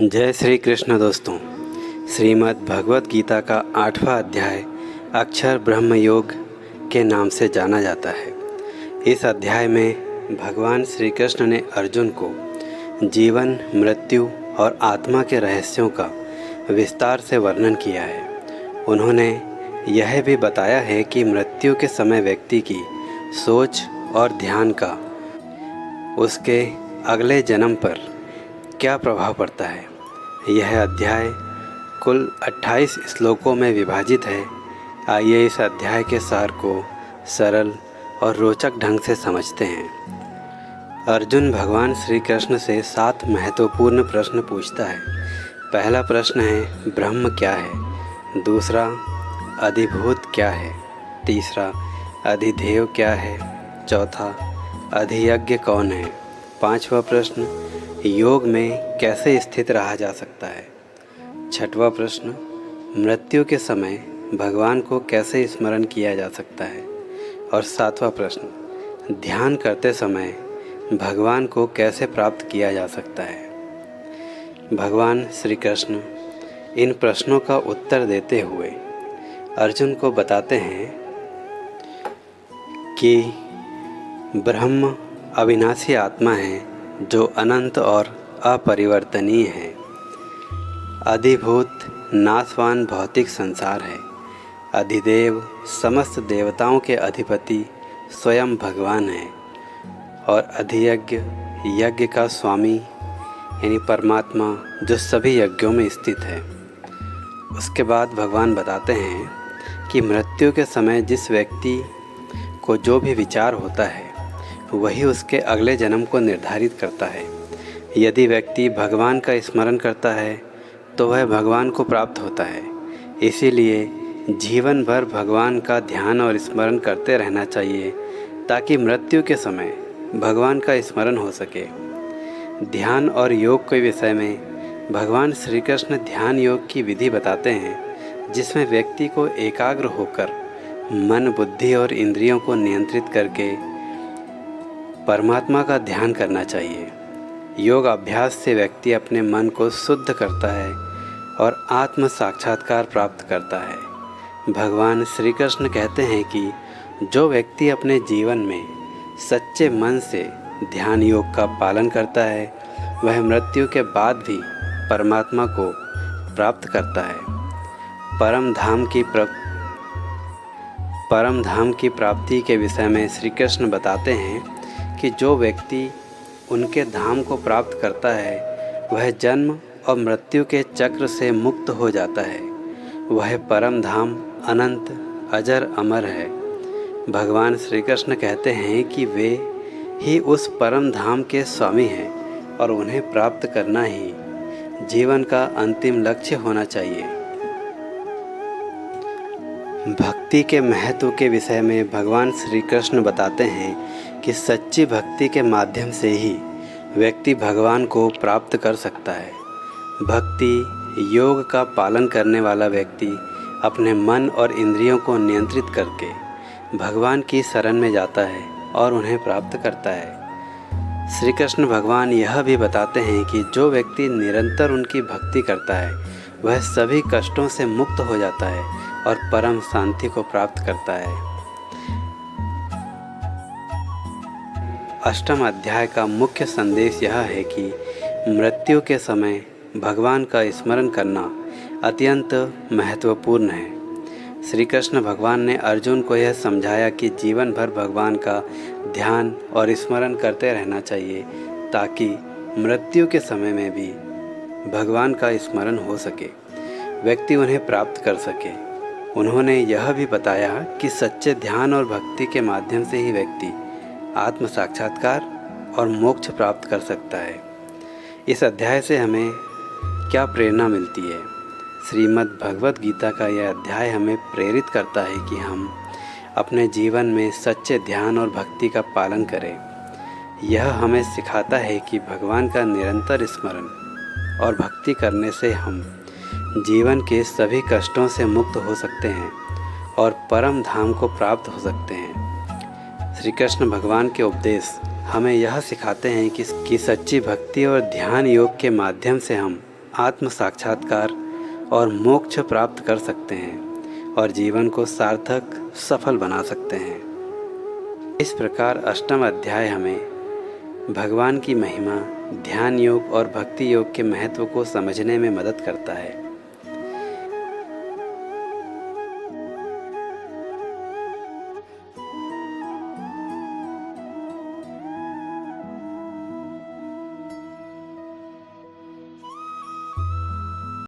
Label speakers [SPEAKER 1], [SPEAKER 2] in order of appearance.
[SPEAKER 1] जय श्री कृष्ण दोस्तों। श्रीमद् भगवत गीता का 8वां अध्याय अक्षर ब्रह्म योग के नाम से जाना जाता है। इस अध्याय में भगवान श्री कृष्ण ने अर्जुन को जीवन, मृत्यु और आत्मा के रहस्यों का विस्तार से वर्णन किया है। उन्होंने यह भी बताया है कि मृत्यु के समय व्यक्ति की सोच और ध्यान का उसके अगले जन्म पर क्या प्रभाव पड़ता है। यह अध्याय कुल 28 श्लोकों में विभाजित है। आइए इस अध्याय के सार को सरल और रोचक ढंग से समझते हैं। अर्जुन भगवान श्री कृष्ण से 7 महत्वपूर्ण प्रश्न पूछता है। पहला प्रश्न है, ब्रह्म क्या है? दूसरा, अधिभूत क्या है? तीसरा, अधिदेव क्या है? चौथा, अधियज्ञ कौन है? पांचवा प्रश्न, योग में कैसे स्थित रहा जा सकता है? छठवां प्रश्न, मृत्यु के समय भगवान को कैसे स्मरण किया जा सकता है? और सातवां प्रश्न, ध्यान करते समय भगवान को कैसे प्राप्त किया जा सकता है? भगवान श्री कृष्ण इन प्रश्नों का उत्तर देते हुए अर्जुन को बताते हैं कि ब्रह्म अविनाशी आत्मा है जो अनंत और अपरिवर्तनीय है। अधिभूत नाशवान भौतिक संसार है। अधिदेव समस्त देवताओं के अधिपति स्वयं भगवान है। और अधियज्ञ यज्ञ का स्वामी यानी परमात्मा जो सभी यज्ञों में स्थित है। उसके बाद भगवान बताते हैं कि मृत्यु के समय जिस व्यक्ति को जो भी विचार होता है वही उसके अगले जन्म को निर्धारित करता है। यदि व्यक्ति भगवान का स्मरण करता है तो वह भगवान को प्राप्त होता है। इसीलिए जीवन भर भगवान का ध्यान और स्मरण करते रहना चाहिए ताकि मृत्यु के समय भगवान का स्मरण हो सके। ध्यान और योग के विषय में भगवान श्री कृष्ण ध्यान योग की विधि बताते हैं जिसमें व्यक्ति को एकाग्र होकर मन, बुद्धि और इंद्रियों को नियंत्रित करके परमात्मा का ध्यान करना चाहिए। योग अभ्यास से व्यक्ति अपने मन को शुद्ध करता है और आत्म साक्षात्कार प्राप्त करता है। भगवान श्री कृष्ण कहते हैं कि जो व्यक्ति अपने जीवन में सच्चे मन से ध्यान योग का पालन करता है वह मृत्यु के बाद भी परमात्मा को प्राप्त करता है। परम धाम की प्राप्ति के विषय में श्री कृष्ण बताते हैं कि जो व्यक्ति उनके धाम को प्राप्त करता है वह जन्म और मृत्यु के चक्र से मुक्त हो जाता है। वह परम धाम अनंत अजर अमर है। भगवान श्री कृष्ण कहते हैं कि वे ही उस परम धाम के स्वामी हैं और उन्हें प्राप्त करना ही जीवन का अंतिम लक्ष्य होना चाहिए। भक्ति के महत्व के विषय में भगवान श्री कृष्ण बताते हैं कि सच्ची भक्ति के माध्यम से ही व्यक्ति भगवान को प्राप्त कर सकता है। भक्ति योग का पालन करने वाला व्यक्ति अपने मन और इंद्रियों को नियंत्रित करके भगवान की शरण में जाता है और उन्हें प्राप्त करता है। श्री कृष्ण भगवान यह भी बताते हैं कि जो व्यक्ति निरंतर उनकी भक्ति करता है वह सभी कष्टों से मुक्त हो जाता है और परम शांति को प्राप्त करता है। अष्टम अध्याय का मुख्य संदेश यह है कि मृत्यु के समय भगवान का स्मरण करना अत्यंत महत्वपूर्ण है। श्री कृष्ण भगवान ने अर्जुन को यह समझाया कि जीवन भर भगवान का ध्यान और स्मरण करते रहना चाहिए ताकि मृत्यु के समय में भी भगवान का स्मरण हो सके, व्यक्ति उन्हें प्राप्त कर सके। उन्होंने यह भी बताया कि सच्चे ध्यान और भक्ति के माध्यम से ही व्यक्ति आत्म साक्षात्कार और मोक्ष प्राप्त कर सकता है। इस अध्याय से हमें क्या प्रेरणा मिलती है? श्रीमद् भगवत गीता का यह अध्याय हमें प्रेरित करता है कि हम अपने जीवन में सच्चे ध्यान और भक्ति का पालन करें। यह हमें सिखाता है कि भगवान का निरंतर स्मरण और भक्ति करने से हम जीवन के सभी कष्टों से मुक्त हो सकते हैं और परम धाम को प्राप्त हो सकते हैं। श्री कृष्ण भगवान के उपदेश हमें यह सिखाते हैं कि सच्ची भक्ति और ध्यान योग के माध्यम से हम आत्म साक्षात्कार और मोक्ष प्राप्त कर सकते हैं और जीवन को सार्थक सफल बना सकते हैं। इस प्रकार अष्टम अध्याय हमें भगवान की महिमा, ध्यान योग और भक्ति योग के महत्व को समझने में मदद करता है।